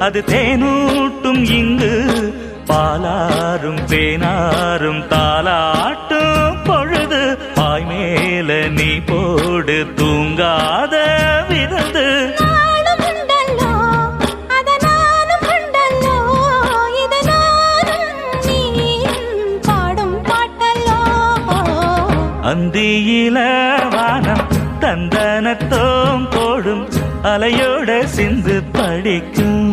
அது தேனூட்டும் இங்கு பாலாரும் தேனாரும் தாலாட்டும் பொழுது பாய் மேல நீ போடு தூங்காத விருந்து அந்தியில வானம் தந்தனத்தோம் போடும் அலையோட சிந்து படிக்கும்